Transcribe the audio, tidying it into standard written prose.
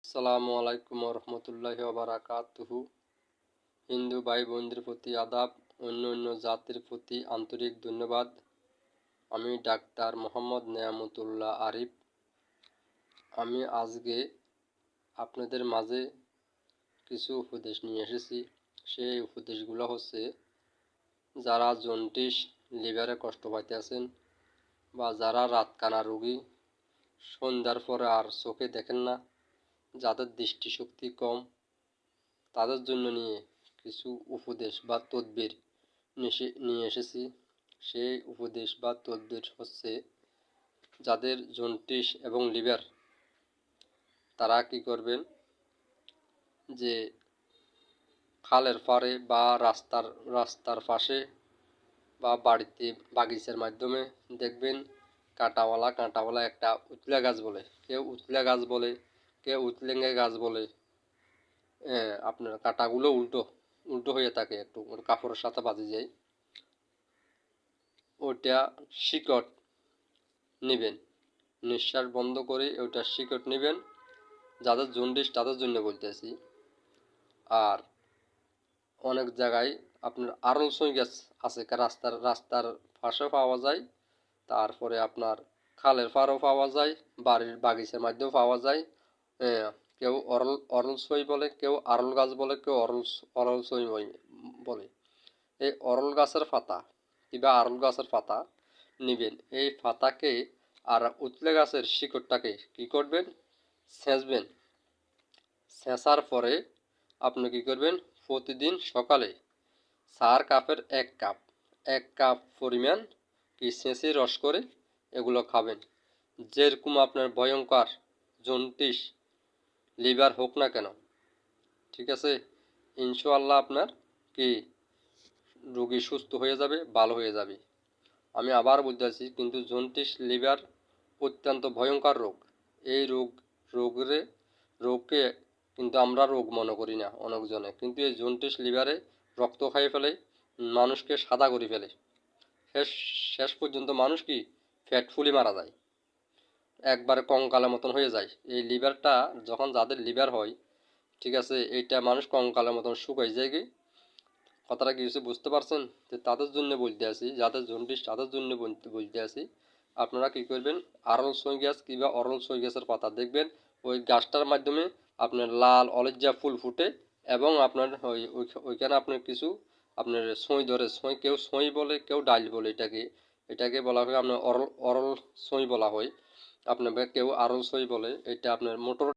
আসসালামু আলাইকুম রহমতুল্লাহি ওয়া বারাকাতুহু। হিন্দু ভাই বোনদের প্রতি আদাব, অন্য জাতির প্রতি আন্তরিক ধন্যবাদ। আমি ডাক্তার মোহাম্মদ নেয়ামতুল্লাহ আরিফ। আমি আজকে আপনাদের মাঝে কিছু উপদেশ নিয়ে এসেছি। সেই উপদেশগুলো হচ্ছে, যারা জন্ডিস লিভারে কষ্ট পাইতে আছেন বা যারা রাতকানা রোগী, সন্ধ্যার পরে আর চোখে দেখেন না, যাদের দৃষ্টিশক্তি কম, তাদের জন্য নিয়ে কিছু উপদেশ বা তদবির নিয়ে এসেছি। সেই উপদেশ বা তদবির হচ্ছে, যাদের জন্ডিস এবং লিভার, তারা কি করবেন, যে খালের পাড়ে বা রাস্তার পাশে বা বাড়িতে বাগিচার মাধ্যমে দেখবেন কাঁটাওয়ালা একটা উতলা গাছ বলে, কেউ উতলা গাছ বলে, কেউ উতলেঙ্গে গাছ বলে। আপনার কাঁটাগুলো উল্টো উল্টো হয়ে থাকে, একটু কাপড়ের সাথে বাজে যায়। ওটা শিকড় নেবেন, নিঃশ্বাস বন্ধ করে ওটা শিকড় নেবেন। যাদের জন্ডিস তাদের জন্য বলতেছি। আর অনেক জায়গায় আপনার আরল সই গাছ আছে, রাস্তার পাশে পাওয়া যায়, তারপরে আপনার খালের পাড়েও পাওয়া যায়, বাড়ির বাগিচার মধ্যেও পাওয়া যায়। কেউ অরল সই বলে, কেউ আরল গাছ বলে, কেউ অরল সই বলে। এই অরল গাছের পাতা কিংবা আরল গাছের পাতা নেবেন। এই পাতাকে আর উতলে গাছের শিকড়টাকে কি করবেন, ছেঁচবেন। ছেঁচার পরে আপনি কি করবেন, প্রতিদিন সকালে চার কাপের এক কাপ পরিমাণ কি ছেঁচে রস করে এগুলো খাবেন। যেরকম আপনার ভয়ঙ্কর জন্ডিস লিভার হোক না কেন, ঠিক আছে, ইনশাআল্লাহ আপনার কি রোগী সুস্থ হয়ে যাবে, ভালো হয়ে যাবে। আমি আবার বলতেছি, কিন্তু জন্ডিস লিভার অত্যন্ত ভয়ঙ্কর রোগ। এই রোগকে কিন্তু আমরা রোগ মনে করি না অনেকজনে, কিন্তু এই জন্ডিস লিভারে রক্ত খাইয়ে ফেলে, মানুষকে সাদা করে ফেলে। শেষ পর্যন্ত মানুষ কি ফ্যাট ফুলে মারা যায়, একবারে কঙ্কালের মতন হয়ে যায়। এই লিভারটা যখন যাদের লিভার হয়, ঠিক আছে, এইটা মানুষ কঙ্কালের মতন শুকাই যায়। কি কথাটা কি হচ্ছে বুঝতে পারছেন? তো তাদের জন্য বলতে আসি, যাদের জন্ডিস তাদের জন্য বলতে আসি, আপনারা কি করবেন, আরল সই গাছ কিংবা অরল সই গাছের পাতা দেখবেন, ওই গাছটার মাধ্যমে আপনার লাল অলজ্জা ফুল ফুটে, এবং আপনার ওইখানে আপনার কিছু আপনার সই ধরে, কেউ সই বলে, কেউ ডাইল বলে। এটাকে বলা হয় আপনার অরল সই বলা হয়, আপনার কেউ আরল সই বলে। এটা আপনার মোটর